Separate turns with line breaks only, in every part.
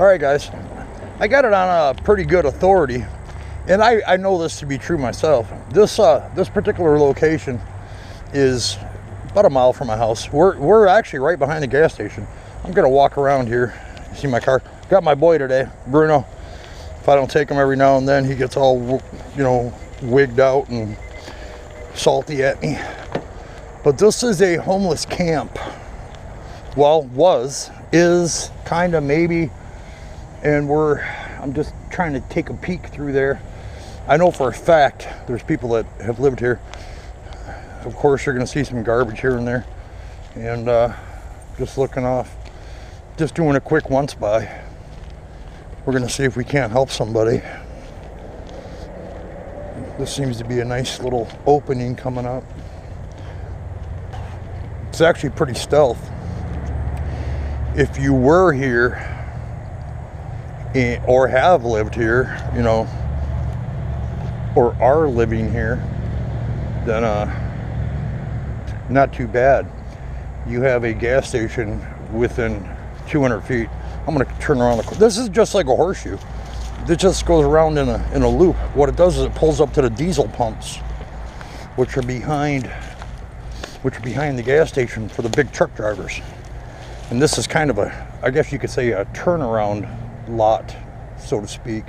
All right, guys, I got it on a pretty good authority, and I know this to be true myself. This particular location is about a mile from my house. We're actually right behind the gas station. I'm gonna walk around here. You see my car? Got my boy today, Bruno. If I don't take him every now and then, he gets all, you know, wigged out and salty at me. But this is a homeless camp. Well, is kind of maybe, and I'm just trying to take a peek through there. I know for a fact there's people that have lived here. Of course, you're going to see some garbage here and there, and just looking off, just doing a quick once by. We're going to see if we can't help somebody. This seems to be a nice little opening coming up. It's actually pretty stealth. If you were here or have lived here, you know, or are living here, then not too bad. You have a gas station within 200 feet. I'm going to turn around. This is just like a horseshoe. It just goes around in a loop. What it does is it pulls up to the diesel pumps, which are behind the gas station for the big truck drivers. And this is kind of I guess you could say a turnaround lot, so to speak.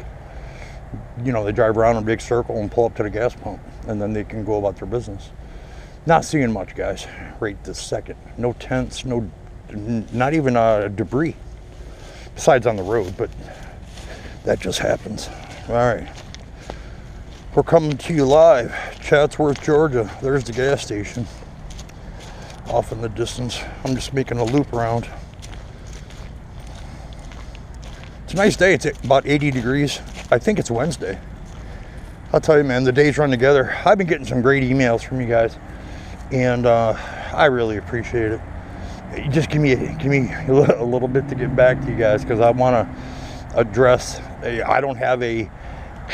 You know, they drive around in a big circle and pull up to the gas pump, and then they can go about their business. Not seeing much, guys, right this second. No tents, not even debris, besides on the road, but that just happens. All right. We're coming to you live, Chatsworth, Georgia. There's the gas station off in the distance. I'm just making a loop around. It's a nice day. It's about 80 degrees. I think it's Wednesday. I'll tell you, man, the days run together. I've been getting some great emails from you guys, and I really appreciate it. You just give me a little bit to get back to you guys, because I want to address. I don't have a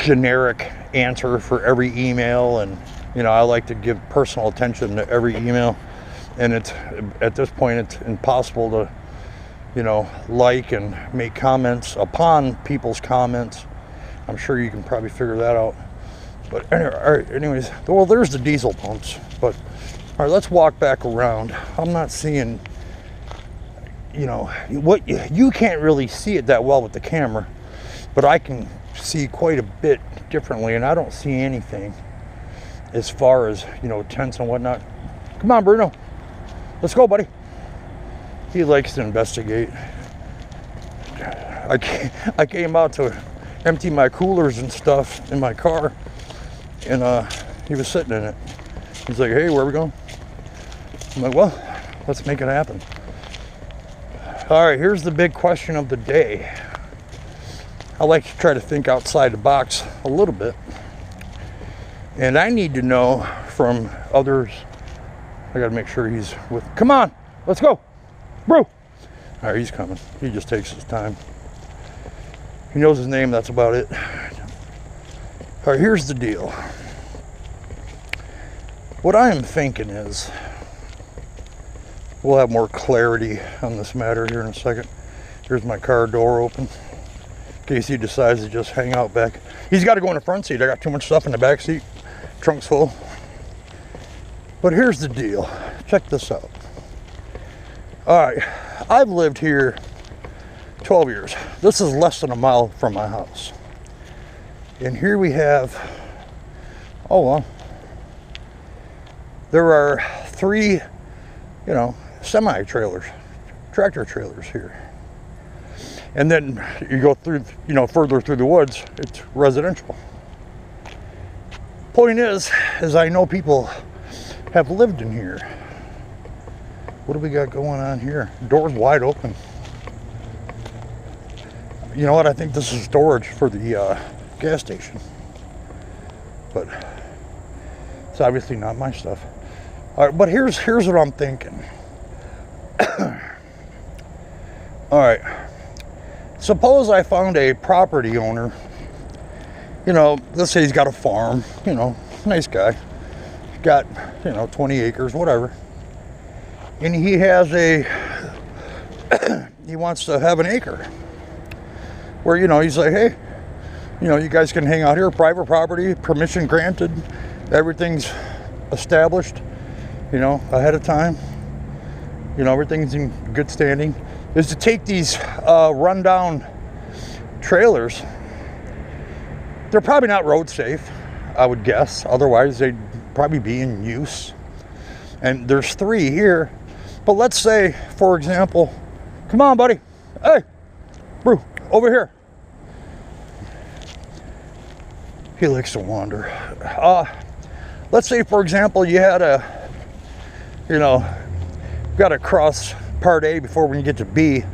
generic answer for every email, and you know, I like to give personal attention to every email. And it's, at this point, it's impossible to, you know, like and make comments upon people's comments. I'm sure you can probably figure that out. But anyways, well, there's the diesel pumps. But all right, let's walk back around. I'm not seeing, you know, what you can't really see it that well with the camera, but I can see quite a bit differently, and I don't see anything as far as, you know, tents and whatnot. Come on, Bruno. Let's go, buddy. He likes to investigate. I came out to empty my coolers and stuff in my car, and he was sitting in it. He's like, hey, where are we going? I'm like, well, let's make it happen. All right, here's the big question of the day. I like to try to think outside the box a little bit, and I need to know from others. I gotta make sure he's with. Come on, let's go, bro. All right, he's coming. He just takes his time. He knows his name, that's about it. All right, here's the deal. What I am thinking is, we'll have more clarity on this matter here in a second. Here's my car door open, in case he decides to just hang out back. He's got to go in the front seat. I got too much stuff in the back seat. Trunk's full. But here's the deal. Check this out. All right, I've lived here 12 years. This is less than a mile from my house. And here we have, oh well, there are 3, you know, semi-trailers, tractor trailers here. And then you go through, you know, further through the woods, it's residential. Point is I know people have lived in here. What do we got going on here? Door's wide open. You know what? I think this is storage for the gas station. But it's obviously not my stuff. All right, but here's what I'm thinking. All right. Suppose I found a property owner. You know, let's say he's got a farm. You know, nice guy. Got, you know, 20 acres, whatever. And he has he wants to have an acre. where, you know, he's like, hey, you know, you guys can hang out here, private property, permission granted, everything's established, you know, ahead of time, you know, everything's in good standing, is to take these rundown trailers. They're probably not road safe, I would guess, otherwise they'd probably be in use. And there's 3 here, but let's say, for example, come on, buddy, hey, Brew, over here. He likes to wander. Let's say, for example, you had got to cross part A before we can get to B.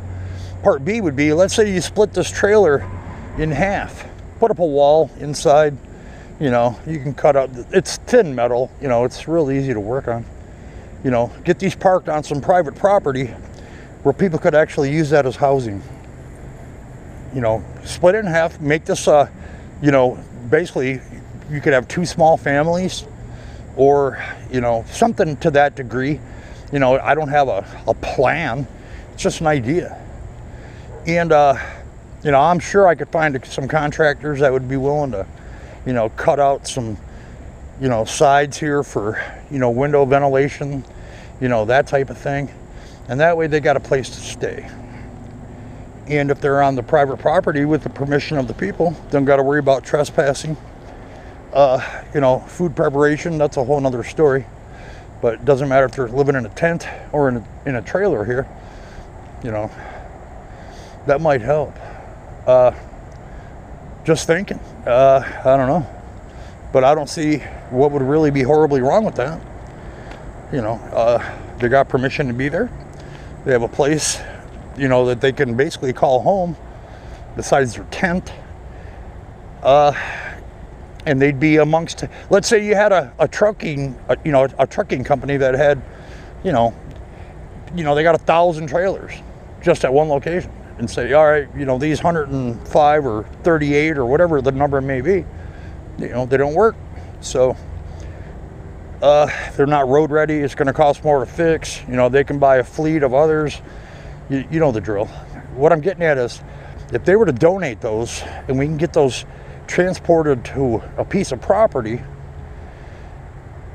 Part B would be, let's say you split this trailer in half, put up a wall inside, you know, you can cut out, it's thin metal, you know, it's real easy to work on. You know, get these parked on some private property where people could actually use that as housing. You know, split it in half, make this, you know, basically you could have 2 small families, or, you know, something to that degree. You know, I don't have a plan, it's just an idea. And, you know, I'm sure I could find some contractors that would be willing to, you know, cut out some, you know, sides here for, you know, window ventilation, you know, that type of thing. And that way they got a place to stay. And if they're on the private property with the permission of the people, don't got to worry about trespassing. You know, food preparation, that's a whole nother story. But it doesn't matter if they're living in a tent or in a trailer here, you know, that might help. Just thinking, I don't know, but I don't see what would really be horribly wrong with that. You know, they got permission to be there. They have a place, you know, that they can basically call home besides their tent. And they'd be amongst, let's say you had a trucking company that had, you know, they got 1,000 trailers just at one location, and say, all right, you know, these 105 or 38 or whatever the number may be, you know, they don't work. So they're not road ready. It's going to cost more to fix. You know, they can buy a fleet of others. You know the drill. What I'm getting at is, if they were to donate those and we can get those transported to a piece of property,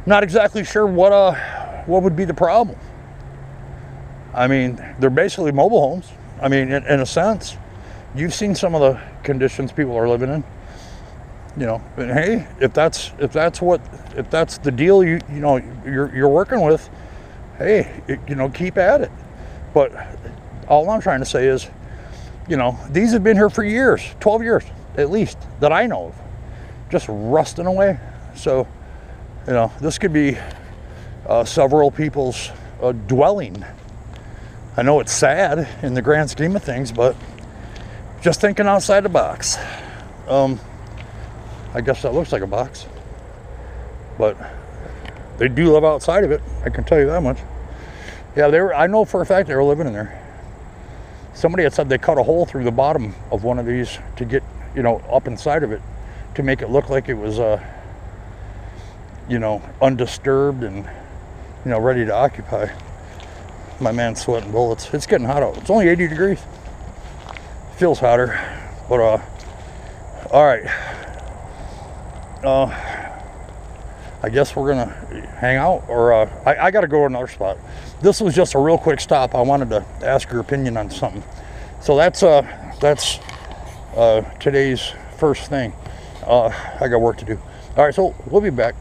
not exactly sure what would be the problem. I mean, they're basically mobile homes. I mean, in a sense, you've seen some of the conditions people are living in. You know, and hey, if that's the deal you're working with, hey, you know, keep at it. But all I'm trying to say is, you know, these have been here for years, 12 years at least, that I know of, just rusting away. So, you know, this could be several people's dwelling. I know it's sad in the grand scheme of things, but just thinking outside the box. I guess that looks like a box, but they do live outside of it, I can tell you that much. Yeah, I know for a fact they were living in there. Somebody had said they cut a hole through the bottom of one of these to get, you know, up inside of it, to make it look like it was, you know, undisturbed and, you know, ready to occupy. My man's sweating bullets. It's getting hot out. It's only 80 degrees. Feels hotter, but all right. I guess we're gonna hang out, or I gotta go to another spot. This was just a real quick stop. I wanted to ask your opinion on something. So that's today's first thing. I got work to do. All right, so we'll be back.